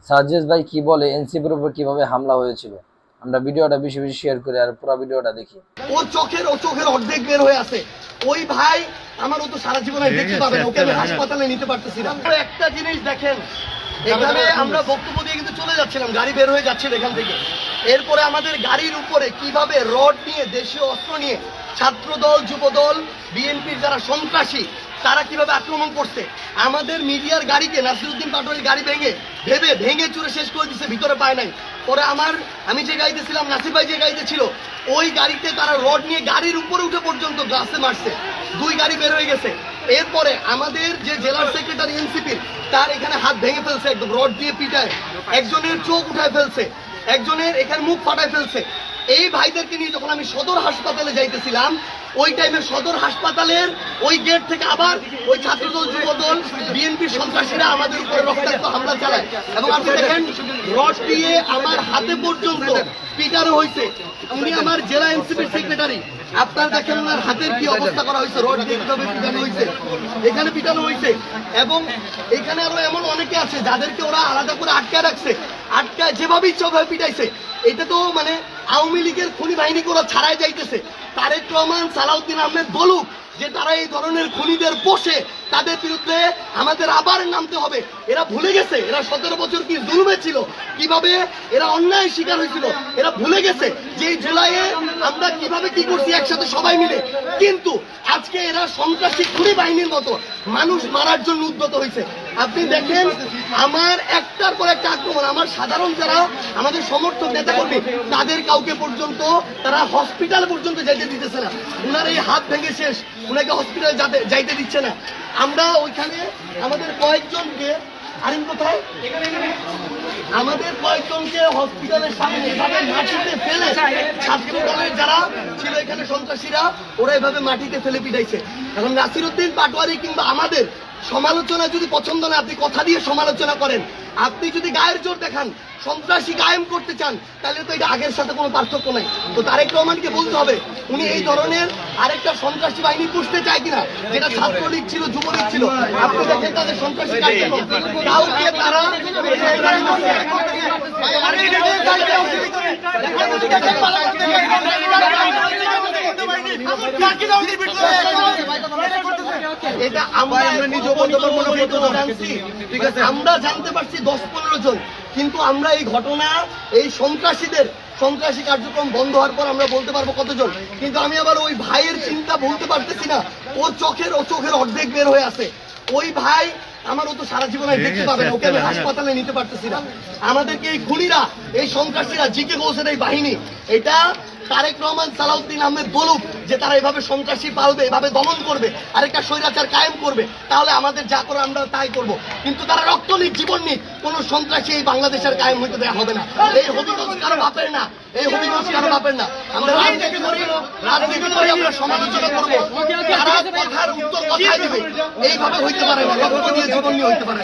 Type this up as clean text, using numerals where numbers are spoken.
সাজ্জাদ ভাই কি বলে এনসিপির উপর কিভাবে হামলা হয়েছিল। আমরা ভিডিওটা বেশি বেশি শেয়ার করি আর পুরো ভিডিওটা দেখি। ওর চোখের অর্ধেক বের হয়ে আছে। ওই ভাই আমার তো সারা জীবনে দেখতে পাবেন, ওকে আমি হাসপাতালে নিতে পারতেছি না। একটা জিনিস দেখেন, এখানে আমরা বক্তব্য দিয়ে কিন্তু চলে যাচ্ছিলাম, গাড়ি বের হয়ে যাচ্ছিল এখান থেকে। এরপরে আমাদের গাড়ির উপরে কিভাবে রড নিয়ে, দেশীয় অস্ত্র নিয়ে ছাত্রদল, যুবদল, বিএনপির যারা সন্ত্রাসী তারা কিভাবে আক্রমণ করছে। আমাদের মিডিয়ার গাড়িকে নাসিরউদ্দিন পাটোয়ারির গাড়ি ভেঙে চুরে শেষ করে দিচ্ছে, ভিতরে পায় নাই। পরে আমি যে গাড়িতে ছিলাম, নাসির ভাই যে গাড়িতে ছিল, ওই গাড়িতে তারা রড নিয়ে গাড়ির উপরে উঠে পর্যন্ত গাছে মারছে। 2 গাড়ি বের হয়ে গেছে। এরপরে আমাদের যে জেলার সেক্রেটারি এনসিপির, তার এখানে হাত ভেঙে ফেলছে, একদম রড দিয়ে পিটায়। একজনের চোখ উঠায় ফেলছে, একজনের এখানে মুখ ফাটায় ফেলছে। এই ভাইদেরকে নিয়ে যখন আমি সদর হাসপাতালে যাইতেছিলাম, ওই টাইমে সদর হাসপাতালের ওই গেট থেকে আবার ওই ছাত্রদল, যুবদল, বিএনপি সন্ত্রাসীরা আমাদের উপরে রক্তাক্ত হামলা চালায়। এবং আপনি দেখেন রড দিয়ে আমার হাতে পর্যন্ত পিটানো হয়েছে। উনি আমার জেলা এনসিপির সেক্রেটারি, আপনার দেখেন ওনার হাতের কি অবস্থা করা হয়েছে, রড দিয়ে কিভাবে পিটানো হয়েছে, এখানে পিটানো হয়েছে। এবং এখানে আরো এমন অনেকে আছে যাদেরকে ওরা আলাদা করে আটকায় রাখছে, আটকায় যেভাবে ইচ্ছা ভাবে পিটাইছে। এটা তো মানে আওয়ামী লীগের খুনি বাহিনীকে ওরা ছাড়াই যাইতেছে। তারেক রহমান, সালাউদ্দিন আহমেদ বলুক যে তারা এই ধরনের খুনিদের পোষে, তাদের বিরুদ্ধে আমাদের আবার নামতে হবে। এরা ভুলে গেছে এরা 17 বছর কি জুলুমে ছিল, কিভাবে এরা অন্যায় শিকার হয়েছিল। এরা ভুলে গেছে যে এই জুলাইয়ে আমরা কিভাবে কি করছি একসাথে সবাই মিলে। কিন্তু আজকে এরা সন্ত্রাসী খুনি বাহিনীর মতো মানুষ মারার জন্য উদ্যত হয়েছে। আপনি দেখেন আমার একটার পর একটা আক্রমণ, আমার সাধারণ যারা আমাদের সমর্থক নেতাকর্মী তাদের কাউকে পর্যন্ত তারা হসপিটাল পর্যন্ত যাইতে দিতেছে না। উনার এই হাত ভেঙে শেষ, উনাকে হসপিটালে যাইতে দিচ্ছে না। আমরা ওইখানে আমাদের কয়েকজনকে আমাদের কয়েকজনকে হসপিটালের সামনে এভাবে মাটিতে ফেলে, ছাত্র দলের যারা ছিল এখানে সন্ত্রাসীরা, ওরা এভাবে মাটিতে ফেলে পিটাইছে। এখন নাসিরউদ্দিন পাটোয়ারি কিংবা আমাদের সমালোচনা যদি পছন্দ না, আপনি কথা দিয়ে সমালোচনা করেন। আপনি যদি গায়ের জোর দেখান, সন্ত্রাসী কায়েম করতে চান, তাহলে তো এটা আগের সাথে কোনো পার্থক্য নাই। তো তারেক রহমানকে বলতে হবে উনি এই ধরনের আরেকটা সন্ত্রাসী বাহিনী পুষতে চায় কিনা, যেটা ছাত্রলীগ ছিল, যুবলীগ ছিল। আপনি দেখেন তাদের সন্ত্রাসী কাউকে তারা এটা আমরা জানতে পারছি 10-15 জন, কিন্তু আমরা এই ঘটনা, এই সন্ত্রাসী কার্যক্রম বন্ধ হওয়ার পর আমরা বলতে পারবো কতজন। কিন্তু আমি আবার ওই ভাইয়ের চিন্তা বলতে পারতেছি না। ওর চোখের অর্ধেক বের হয়ে আছে। ওই ভাই আমার তো সারা জীবনে দেখতে পাবেন, ওকে আমি হাসপাতালে নিতে পারতেছি না। আমাদেরকে এই খুনিরা, এই সন্ত্রাসীরা, জিকে গোছের এই বাহিনী, এটা তারেক রহমান, সালাউদ্দিন আহমেদ বলুক যে তারা এভাবে সন্ত্রাসী পালবে, এভাবে দমন করবে, আরেকটা স্বৈরাচার কায়েম করবে, তাহলে আমাদের যা করে আমরা তাই করব। কিন্তু তারা রক্ত নিক, জীবন নিক, কোন সন্ত্রাসী এই বাংলাদেশের কায়েম হইতে দেওয়া হবে না। এই হবিগঞ্জ কারো বাপের না, এই হবিগঞ্জ কারো বাপের না। আমরা রাজনীতি করি, আমরা সমালোচনা করবো, তারা কথার উত্তর কথাই দিবে। এইভাবে হইতে পারে না, রক্ত দিয়ে জীবন নিয়ে হইতে পারে।